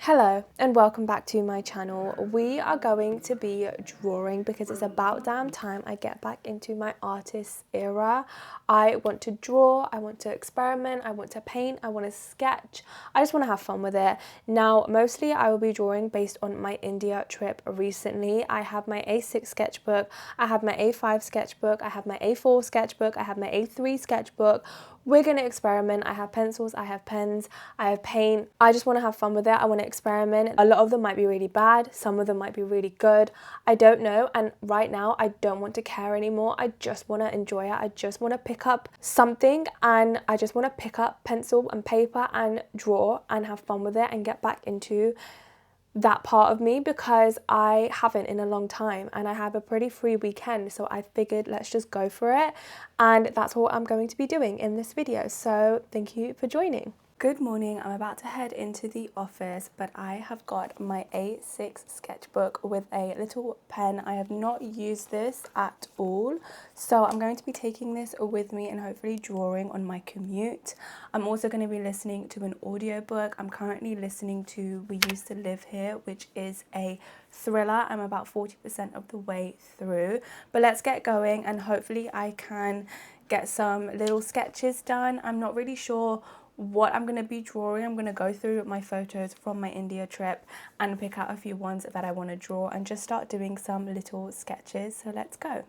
Hello and welcome back to my channel. We are going to be drawing because it's about damn time I get back into my artist era. I want to draw, I want to experiment, I want to paint, I want to sketch. I just want to have fun with it. Now, mostly I will be drawing based on my India trip recently. I have my A6 sketchbook, I have my A5 sketchbook, I have my A4 sketchbook, I have my A3 sketchbook. We're going to experiment. I have pencils, I have pens, I have paint. I just want to have fun with it. I want to experiment. A lot of them might be really bad. Some of them might be really good. I don't know. And right now, I don't want to care anymore. I just want to enjoy it. I just want to pick up something and I just want to pick up pencil and paper and draw and have fun with it and get back into that part of me because I haven't in a long time and I have a pretty free weekend, so I figured let's just go for it, and that's what I'm going to be doing in this video. So thank you for joining. Good morning. I'm about to head into the office, but I have got my A6 sketchbook with a little pen. I have not used this at all, so I'm going to be taking this with me and hopefully drawing on my commute. I'm also going to be listening to an audiobook. I'm currently listening to We Used to Live Here, which is a thriller. I'm about 40% of the way through, but let's get going and hopefully I can get some little sketches done. I'm not really sure what I'm going to be drawing. I'm going to go through my photos from my India trip and pick out a few ones that I want to draw and just start doing some little sketches. So let's go.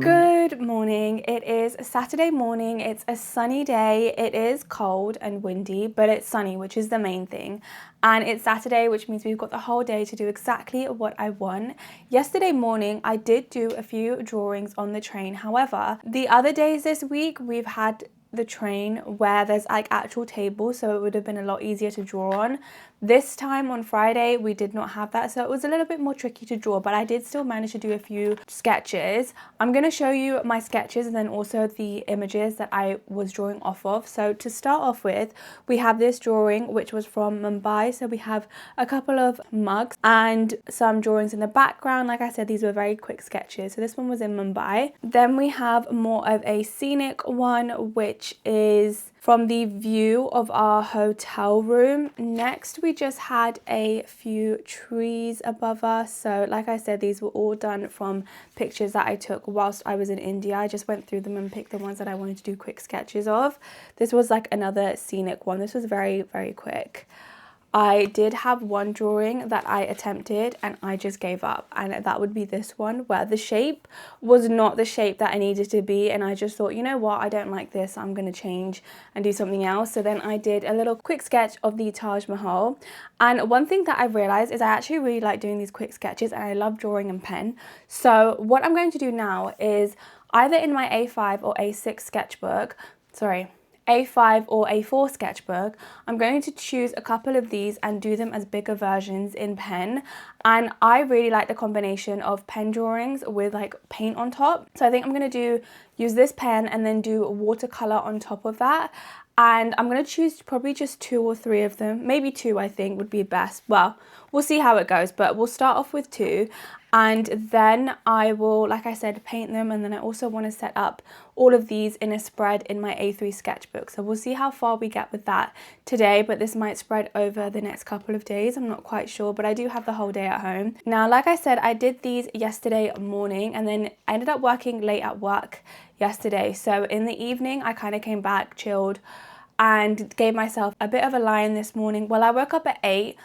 Good morning. It is Saturday morning. It's a sunny day. It is cold and windy, but it's sunny, which is the main thing. And it's Saturday, which means we've got the whole day to do exactly what I want. Yesterday morning, I did do a few drawings on the train. However, the other days this week, we've had the train where there's like actual tables, so it would have been a lot easier to draw on. This time on Friday we did not have that, so it was a little bit more tricky to draw, but I did still manage to do a few sketches. I'm going to show you my sketches and then also the images that I was drawing off of. So to start off with, we have this drawing which was from Mumbai, so we have a couple of mugs and some drawings in the background. Like I said, these were very quick sketches, so this one was in Mumbai. Then we have more of a scenic one, which is from the view of our hotel room. Next, we just had a few trees above us. So like I said, these were all done from pictures that I took whilst I was in India. I just went through them and picked the ones that I wanted to do quick sketches of. This was like another scenic one. This was very, very quick. I did have one drawing that I attempted and I just gave up, and that would be this one where the shape was not the shape that I needed to be, and I just thought, you know what, I don't like this, I'm going to change and do something else. So then I did a little quick sketch of the Taj Mahal, and one thing that I've realized is I actually really like doing these quick sketches and I love drawing in pen. So what I'm going to do now is either in my A5 or A6 sketchbook, A5 or A4 sketchbook, I'm going to choose a couple of these and do them as bigger versions in pen. And I really like the combination of pen drawings with like paint on top. So I think I'm going to use this pen and then do watercolor on top of that. And I'm going to choose probably just 2 or 3 of them. Maybe 2 I think would be best. Well, we'll see how it goes, but we'll start off with 2. And then I will, like I said, paint them. And then I also want to set up all of these in a spread in my A3 sketchbook. So we'll see how far we get with that today, but this might spread over the next couple of days. I'm not quite sure, but I do have the whole day at home. Now, like I said, I did these yesterday morning and then I ended up working late at work yesterday. So in the evening, I kind of came back, chilled, and gave myself a bit of a lie-in this morning. Well, I woke up at 8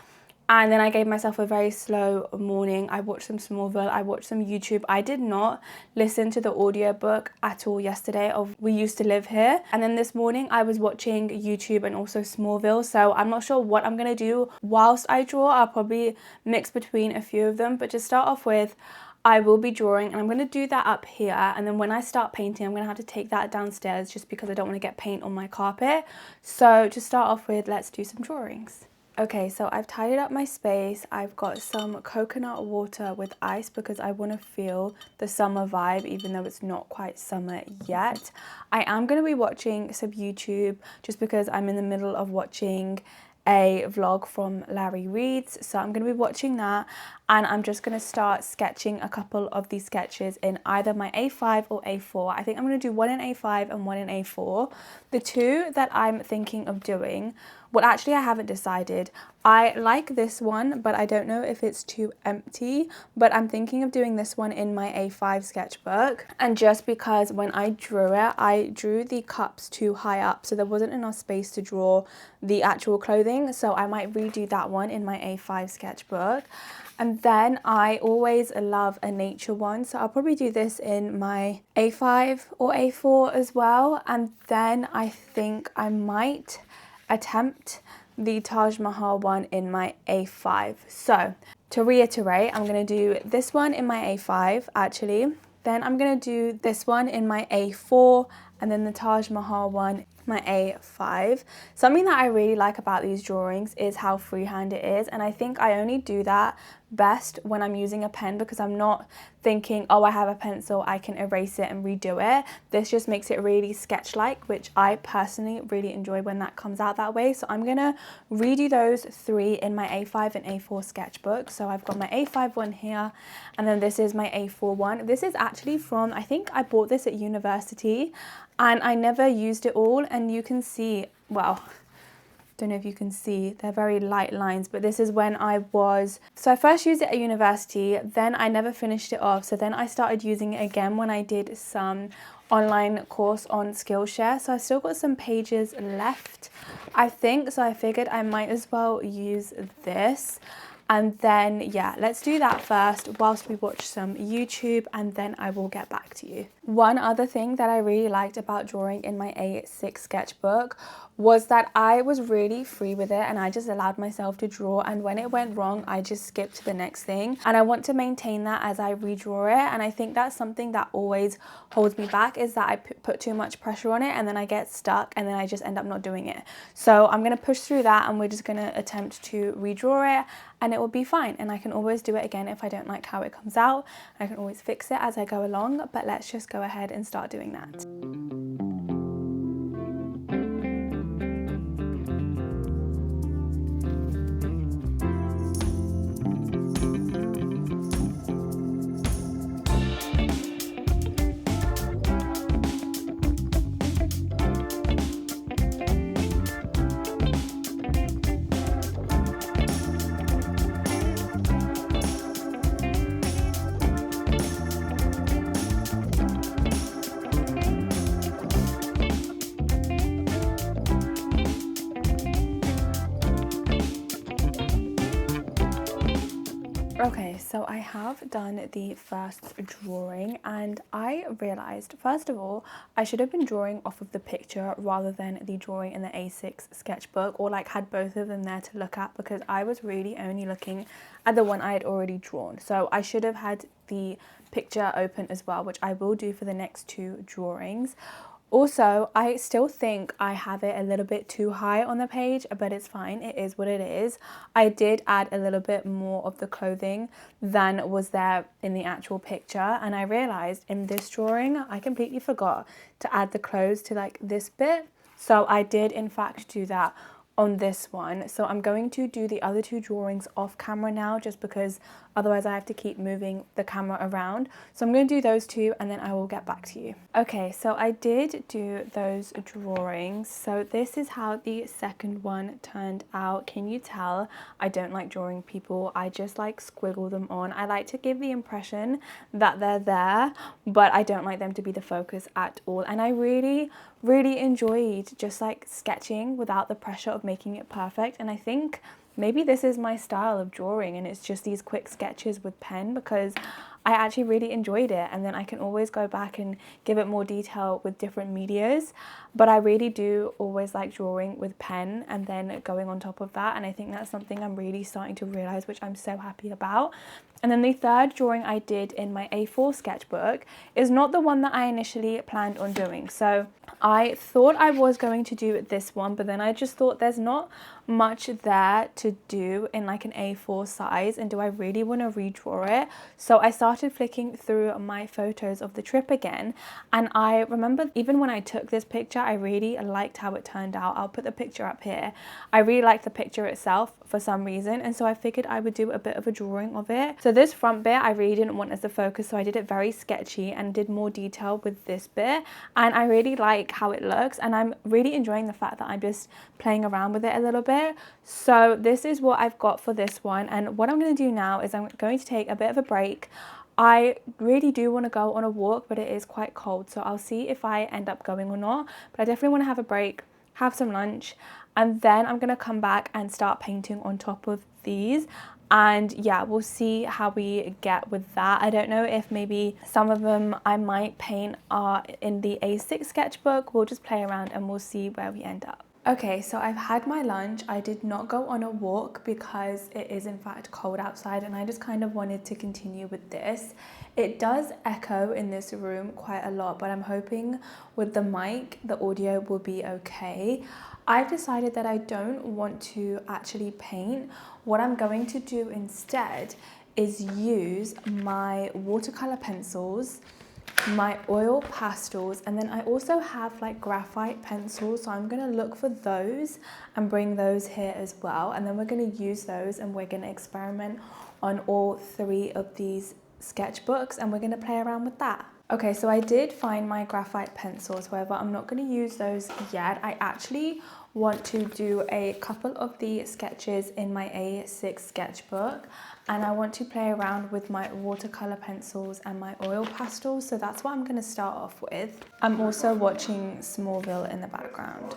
and then I gave myself a very slow morning. I watched some Smallville, I watched some YouTube. I did not listen to the audiobook at all yesterday of We Used to Live Here. And then this morning I was watching YouTube and also Smallville. So I'm not sure what I'm gonna do whilst I draw. I'll probably mix between a few of them. But to start off with, I will be drawing and I'm going to do that up here, and then when I start painting I'm going to have to take that downstairs just because I don't want to get paint on my carpet. So to start off with, let's do some drawings. Okay, so I've tidied up my space. I've got some coconut water with ice because I want to feel the summer vibe even though it's not quite summer yet. I am going to be watching some YouTube just because I'm in the middle of watching a vlog from Larry Reed's, so I'm going to be watching that, and I'm just going to start sketching a couple of these sketches in either my A5 or A4. I think I'm going to do one in A5 and one in A4. The two that I'm thinking of doing, well, actually I haven't decided. I like this one, but I don't know if it's too empty, but I'm thinking of doing this one in my A5 sketchbook. And just because when I drew the cups too high up, so there wasn't enough space to draw the actual clothing, so I might redo that one in my A5 sketchbook. And then I always love a nature one, so I'll probably do this in my A5 or A4 as well. And then I think I might attempt the Taj Mahal one in my A5. So to reiterate, I'm going to do this one in my A5 actually, then I'm going to do this one in my A4, and then the Taj Mahal one my A5. Something that I really like about these drawings is how freehand it is, and I think I only do that best when I'm using a pen, because I'm not thinking, oh, I have a pencil, I can erase it and redo it. This just makes it really sketch-like, which I personally really enjoy when that comes out that way. So I'm gonna redo those three in my A5 and A4 sketchbook. So I've got my A5 one here, and then this is my A4 one. This is actually from, I think I bought this at university, and I never used it all, and you can see, well, don't know if you can see, they're very light lines, but this is when I first used it at university, then I never finished it off, so then I started using it again when I did some online course on Skillshare, so I still got some pages left, I think, so I figured I might as well use this. And then, yeah, let's do that first whilst we watch some YouTube, and then I will get back to you. One other thing that I really liked about drawing in my A6 sketchbook was that I was really free with it, and I just allowed myself to draw, and when it went wrong, I just skipped to the next thing. And I want to maintain that as I redraw it, and I think that's something that always holds me back, is that I put too much pressure on it, and then I get stuck, and then I just end up not doing it. So I'm going to push through that, and we're just going to attempt to redraw it, and it will be fine, and I can always do it again if I don't like how it comes out. I can always fix it as I go along, but let's just go ahead and start doing that. Okay, so I have done the first drawing, and I realised, first of all, I should have been drawing off of the picture rather than the drawing in the A6 sketchbook, or like had both of them there to look at, because I was really only looking at the one I had already drawn. So I should have had the picture open as well, which I will do for the next two drawings. Also, I still think I have it a little bit too high on the page, but it's fine. It is what it is. I did add a little bit more of the clothing than was there in the actual picture. And I realized in this drawing, I completely forgot to add the clothes to like this bit. So I did in fact do that on this one. So I'm going to do the other two drawings off camera now, just because otherwise I have to keep moving the camera around. So I'm going to do those two, and then I will get back to you. Okay, so I did do those drawings. So this is how the second one turned out. Can you tell I don't like drawing people? I just like squiggle them on. I like to give the impression that they're there, but I don't like them to be the focus at all. And I really enjoyed just like sketching without the pressure of making it perfect. And I think maybe this is my style of drawing, and it's just these quick sketches with pen, because I actually really enjoyed it, and then I can always go back and give it more detail with different medias. But I really do always like drawing with pen and then going on top of that, and I think that's something I'm really starting to realize, which I'm so happy about. And then the third drawing I did in my A4 sketchbook is not the one that I initially planned on doing. So I thought I was going to do this one, but then I just thought there's not much there to do in like an A4 size, and do I really want to redraw it? So I started flicking through my photos of the trip again, and I remember even when I took this picture, I really liked how it turned out. I'll put the picture up here. I really liked the picture itself for some reason, and so I figured I would do a bit of a drawing of it. So this front bit I really didn't want as the focus, so I did it very sketchy and did more detail with this bit, and I really like how it looks, and I'm really enjoying the fact that I'm just playing around with it a little bit. So this is what I've got for this one, and what I'm going to do now is I'm going to take a bit of a break. I really do want to go on a walk, but it is quite cold, so I'll see if I end up going or not. But I definitely want to have a break, have some lunch, and then I'm going to come back and start painting on top of these. And yeah, we'll see how we get with that. I don't know if maybe some of them I might paint are in the A6 sketchbook. We'll just play around and we'll see where we end up. Okay, so I've had my lunch. I did not go on a walk because it is in fact cold outside, and I just kind of wanted to continue with this. It does echo in this room quite a lot, but I'm hoping with the mic, the audio will be okay. I've decided that I don't want to actually paint. What I'm going to do instead is use my watercolor pencils, my oil pastels, and then I also have like graphite pencils, so I'm going to look for those and bring those here as well, and then we're going to use those and we're going to experiment on all three of these sketchbooks, and we're going to play around with that. Okay, so I did find my graphite pencils, however I'm not going to use those yet. I actually want to do a couple of the sketches in my A6 sketchbook, and I want to play around with my watercolor pencils and my oil pastels, so that's what I'm going to start off with. I'm also watching Smallville in the background.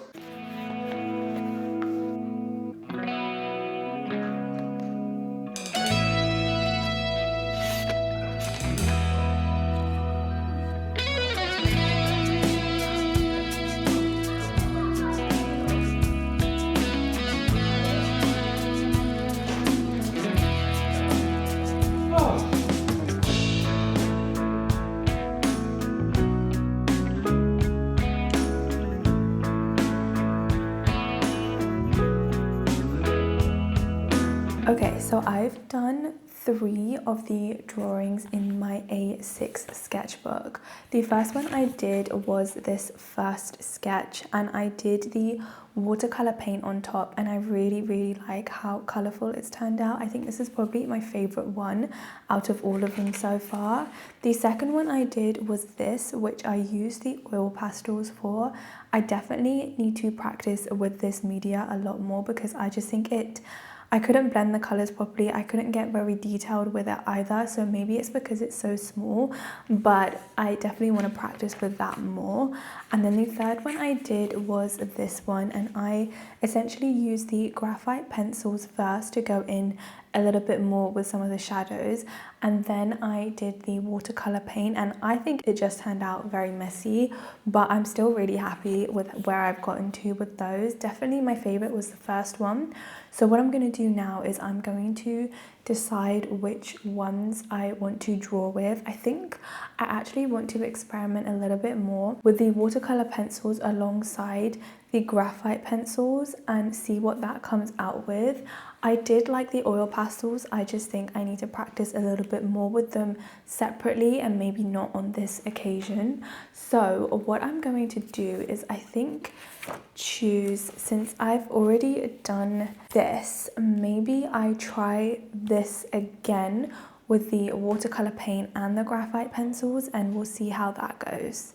Okay, so I've done 3 of the drawings in my A6 sketchbook. The first one I did was this first sketch, and I did the watercolor paint on top, and I really like how colorful it's turned out. I think this is probably my favorite one out of all of them so far. The second one I did was this, which I used the oil pastels for. I definitely need to practice with this media a lot more because I just think I couldn't blend the colors properly. I couldn't get very detailed with it either, so maybe it's because it's so small, but I definitely want to practice with that more. And then the third one I did was this one, and I essentially used the graphite pencils first to go in a little bit more with some of the shadows, and then I did the watercolor paint, and I think it just turned out very messy, but I'm still really happy with where I've gotten to with those. Definitely my favorite was the first one. So what I'm going to do now is I'm going to decide which ones I want to draw with. I think I actually want to experiment a little bit more with the watercolor pencils alongside the graphite pencils and see what that comes out with. I did like the oil pastels. I just think I need to practice a little bit more with them separately and maybe not on this occasion. So what I'm going to do is I think choose, since I've already done this, maybe I try this again with the watercolor paint and the graphite pencils, and we'll see how that goes.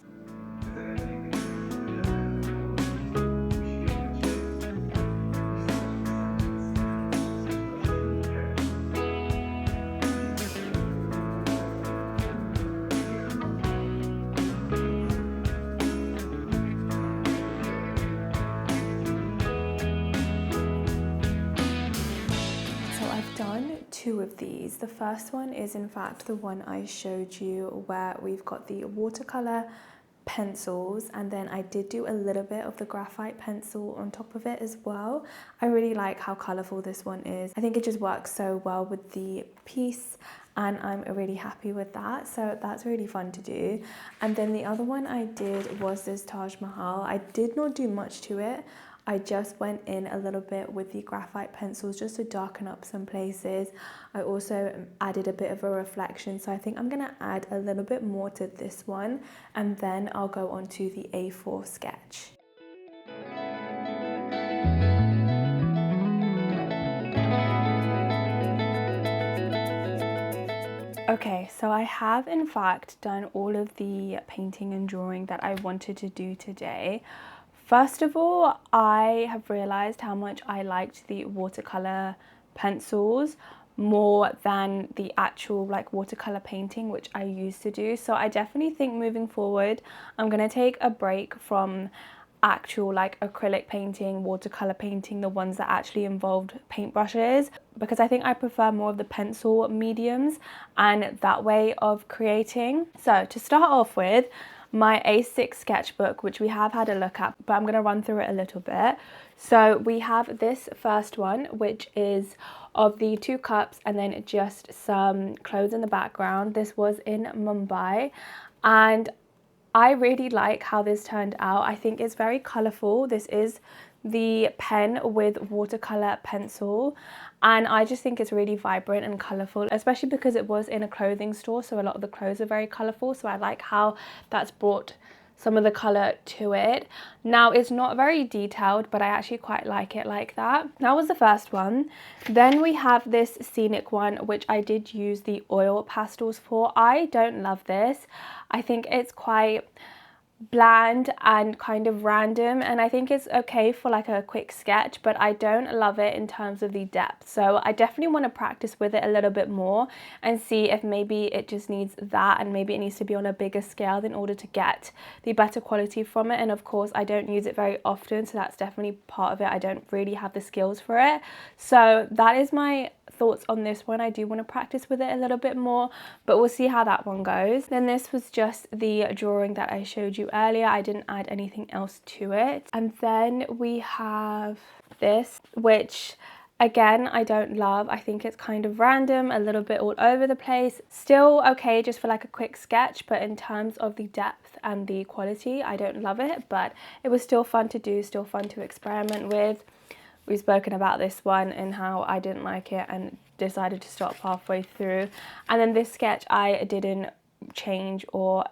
Two of these. The first one is in fact the one I showed you where we've got the watercolor pencils, and then I did do a little bit of the graphite pencil on top of it as well. I really like how colorful this one is. I think it just works so well with the piece, and I'm really happy with that, so that's really fun to do. And then the other one I did was this Taj Mahal. I did not do much to it. I just went in a little bit with the graphite pencils just to darken up some places. I also added a bit of a reflection, so I think I'm going to add a little bit more to this one, and then I'll go on to the A4 sketch. Okay, so I have in fact done all of the painting and drawing that I wanted to do today. First of all, I have realized how much I liked the watercolor pencils more than the actual like watercolor painting which I used to do. So I definitely think moving forward, I'm gonna take a break from actual like acrylic painting, watercolor painting, the ones that actually involved paintbrushes, because I think I prefer more of the pencil mediums and that way of creating. So to start off with, my A6 sketchbook, which we have had a look at, but I'm going to run through it a little bit. So we have this first one, which is of the 2 cups and then just some clothes in the background. This was in Mumbai, and I really like how this turned out. I think it's very colourful. This is the pen with watercolour pencil, and I just think it's really vibrant and colourful, especially because it was in a clothing store, so a lot of the clothes are very colourful, so I like how that's brought some of the colour to it. Now, it's not very detailed, but I actually quite like it like that. That was the first one. Then we have this scenic one, which I did use the oil pastels for. I don't love this. I think it's quite bland and kind of random, and I think it's okay for like a quick sketch, but I don't love it in terms of the depth. So I definitely want to practice with it a little bit more and see if maybe it just needs that, and maybe it needs to be on a bigger scale in order to get the better quality from it. And of course I don't use it very often, so that's definitely part of it. I don't really have the skills for it. So that is my thoughts on this one. I do want to practice with it a little bit more, but we'll see how that one goes. Then this was just the drawing that I showed you earlier. I didn't add anything else to it. And then we have this, which again, I don't love. I think it's kind of random, a little bit all over the place. Still okay just for like a quick sketch, but in terms of the depth and the quality, I don't love it, but it was still fun to do, still fun to experiment with. We've spoken about this one and how I didn't like it and decided to stop halfway through. And then this sketch I didn't change or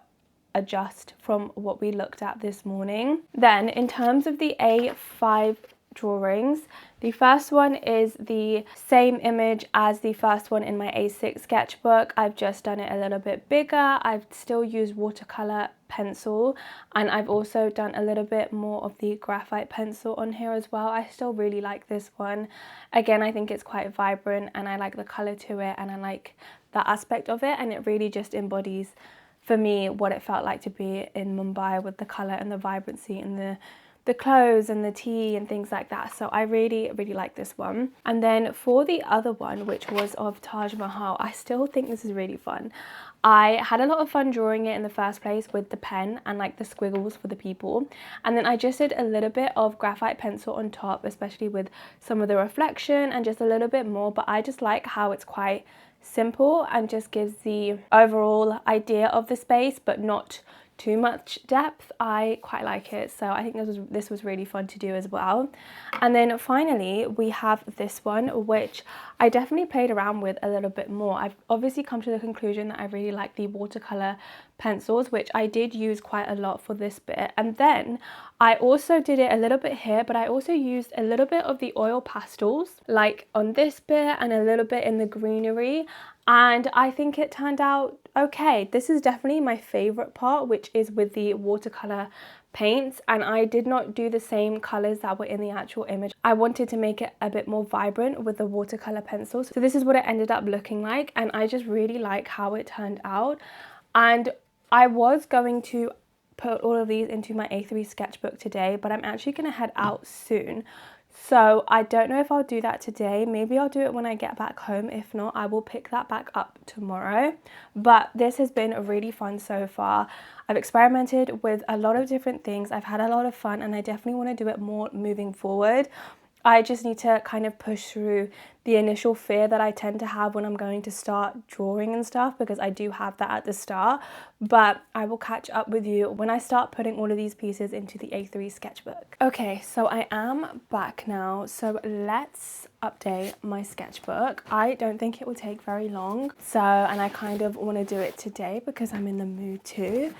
adjust from what we looked at this morning. Then in terms of the A5 drawings, the first one is the same image as the first one in my A6 sketchbook. I've just done it a little bit bigger. I've still used watercolor pencil, and I've also done a little bit more of the graphite pencil on here as well. I still really like this one. Again, I think it's quite vibrant and I like the color to it, and I like that aspect of it, and it really just embodies for me what it felt like to be in Mumbai with the color and the vibrancy and the clothes and the tea and things like that. So I really like this one. And then for the other one, which was of Taj Mahal, I still think this is really fun. I had a lot of fun drawing it in the first place with the pen and like the squiggles for the people, and then I just did a little bit of graphite pencil on top, especially with some of the reflection and just a little bit more. But I just like how it's quite simple and just gives the overall idea of the space, but not too much depth. I quite like it, so I think this was really fun to do as well. And then finally we have this one, which I definitely played around with a little bit more. I've obviously come to the conclusion that I really like the watercolor pencils, which I did use quite a lot for this bit. And then I also did it a little bit here, but I also used a little bit of the oil pastels, like on this bit and a little bit in the greenery, and I think it turned out okay. This is definitely my favorite part, which is with the watercolor paints, and I did not do the same colors that were in the actual image. I wanted to make it a bit more vibrant with the watercolor pencils. So this is what it ended up looking like, and I just really like how it turned out. And I was going to put all of these into my A3 sketchbook today, but I'm actually going to head out soon. So I don't know if I'll do that today. Maybe I'll do it when I get back home. If not, I will pick that back up tomorrow. But this has been really fun so far. I've experimented with a lot of different things. I've had a lot of fun, and I definitely want to do it more moving forward. I just need to kind of push through the initial fear that I tend to have when I'm going to start drawing and stuff, because I do have that at the start. But I will catch up with you when I start putting all of these pieces into the A3 sketchbook. Okay, so I am back now. So let's update my sketchbook. I don't think it will take very long. And I kind of want to do it today because I'm in the mood to.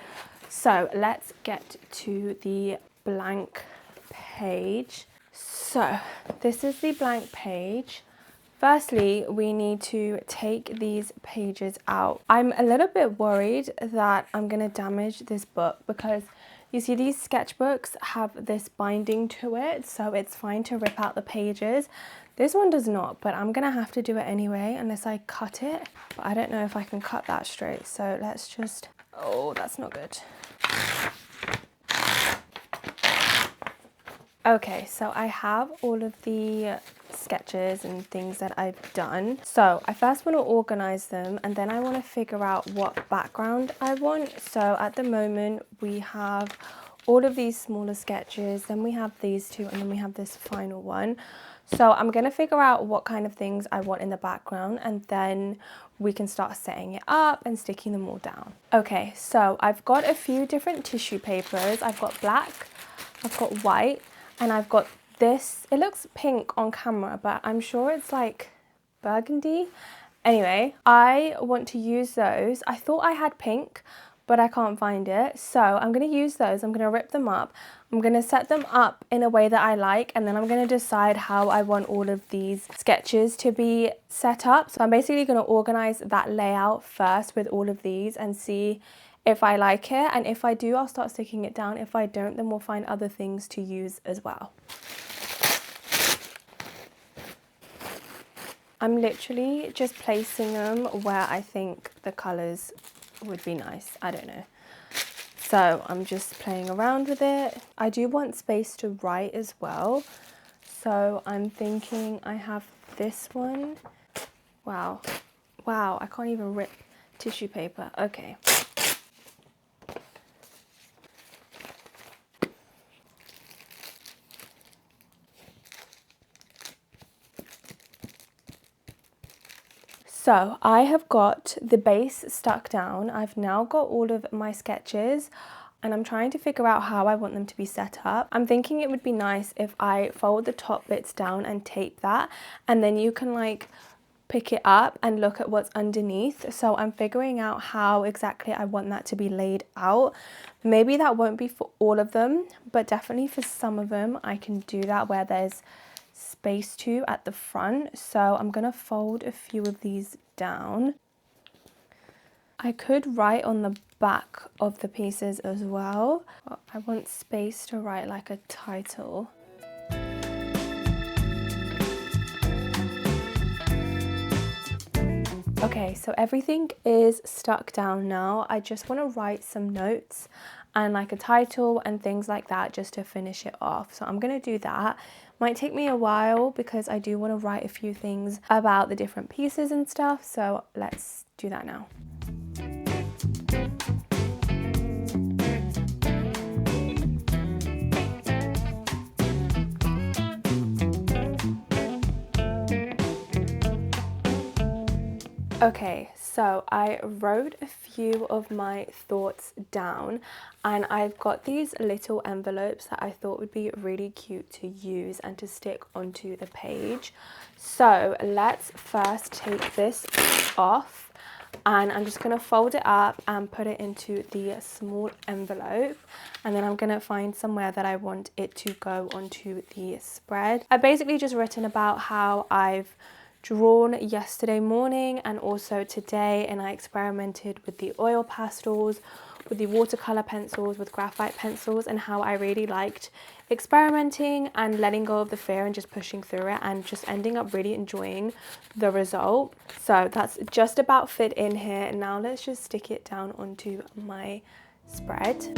So let's get to the blank page. So this is the blank page. Firstly, we need to take these pages out. I'm a little bit worried that I'm going to damage this book because you see these sketchbooks have this binding to it, so it's fine to rip out the pages. This one does not, but I'm going to have to do it anyway unless I cut it. But I don't know if I can cut that straight, so let's just... Oh, that's not good. Okay, so I have all of the sketches and things that I've done. So I first want to organize them and then I want to figure out what background I want. So at the moment we have all of these smaller sketches, then we have these two, and then we have this final one. So I'm going to figure out what kind of things I want in the background, and then we can start setting it up and sticking them all down. Okay, so I've got a few different tissue papers. I've got black, I've got white, and I've got this. It looks pink on camera, but I'm sure it's like burgundy. Anyway, I want to use those. I thought I had pink, but I can't find it. So I'm going to use those. I'm going to rip them up. I'm going to set them up in a way that I like, and then I'm going to decide how I want all of these sketches to be set up. So I'm basically going to organize that layout first with all of these and see if I like it, and if I do, I'll start sticking it down. If I don't, then we'll find other things to use as well. I'm literally just placing them where I think the colours would be nice. I don't know. So I'm just playing around with it. I do want space to write as well. So I'm thinking I have this one. Wow. Wow, I can't even rip tissue paper. Okay. So I have got the base stuck down. I've now got all of my sketches and I'm trying to figure out how I want them to be set up. I'm thinking it would be nice if I fold the top bits down and tape that, and then you can like pick it up and look at what's underneath. So I'm figuring out how exactly I want that to be laid out. Maybe that won't be for all of them, but definitely for some of them I can do that where there's space to at the front. So I'm gonna fold a few of these down. I could write on the back of the pieces as well. I want space to write like a title. Okay, so everything is stuck down now. I just want to write some notes and like a title and things like that just to finish it off. So I'm going to do that. Might take me a while because I do want to write a few things about the different pieces and stuff. So let's do that now. Okay, so I wrote a few of my thoughts down and I've got these little envelopes that I thought would be really cute to use and to stick onto the page. So let's first take this off and I'm just going to fold it up and put it into the small envelope, and then I'm going to find somewhere that I want it to go onto the spread. I've basically just written about how I've drawn yesterday morning and also today, and I experimented with the oil pastels, with the watercolour pencils, with graphite pencils, and how I really liked experimenting and letting go of the fear and just pushing through it and just ending up really enjoying the result. So that's just about fit in here. Now let's just stick it down onto my spread.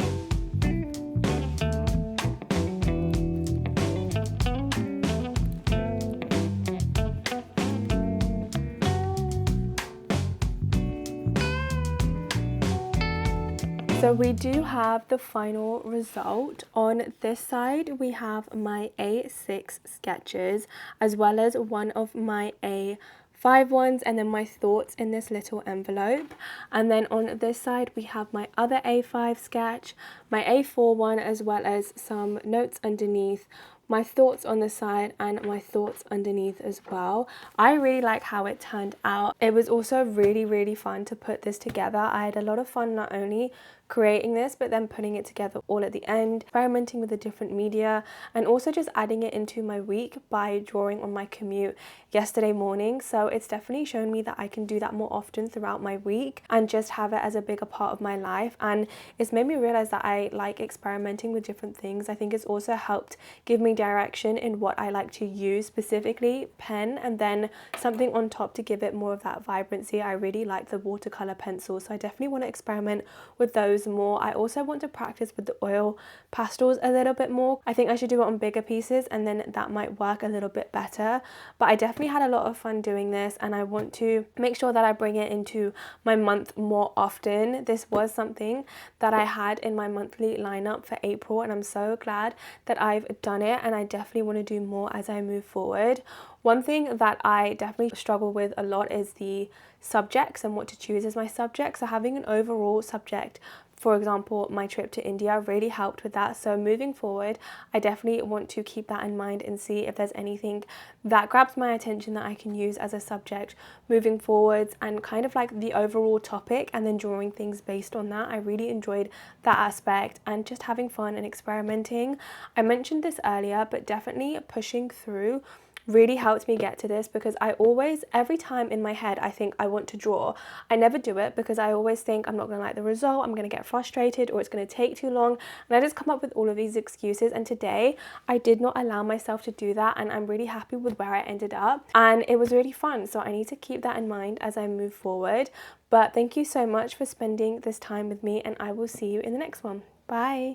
So we do have the final result. On this side we have my A6 sketches as well as one of my A5 ones, and then my thoughts in this little envelope. And then on this side we have my other A5 sketch, my A4 one, as well as some notes underneath, my thoughts on the side, and my thoughts underneath as well. I really like how it turned out. It was also really fun to put this together. I had a lot of fun not only creating this but then putting it together all at the end, experimenting with the different media, and also just adding it into my week by drawing on my commute yesterday morning. So it's definitely shown me that I can do that more often throughout my week and just have it as a bigger part of my life, and it's made me realize that I like experimenting with different things. I think it's also helped give me direction in what I like to use, specifically pen, and then something on top to give it more of that vibrancy. I really like the watercolor pencils, so I definitely want to experiment with those more. I also want to practice with the oil pastels a little bit more. I think I should do it on bigger pieces and then that might work a little bit better, but I definitely had a lot of fun doing this and I want to make sure that I bring it into my month more often. This was something that I had in my monthly lineup for April and I'm so glad that I've done it, and I definitely want to do more as I move forward. One thing that I definitely struggle with a lot is the subjects and what to choose as my subject. So having an overall subject, for example, my trip to India, really helped with that. So moving forward, I definitely want to keep that in mind and see if there's anything that grabs my attention that I can use as a subject moving forwards, and kind of like the overall topic and then drawing things based on that. I really enjoyed that aspect and just having fun and experimenting. I mentioned this earlier, but definitely pushing through really helped me get to this, because I always, every time in my head I think I want to draw, I never do it because I always think I'm not going to like the result, I'm going to get frustrated, or it's going to take too long, and I just come up with all of these excuses. And today I did not allow myself to do that, and I'm really happy with where I ended up, and it was really fun. So I need to keep that in mind as I move forward. But thank you so much for spending this time with me, and I will see you in the next one. Bye.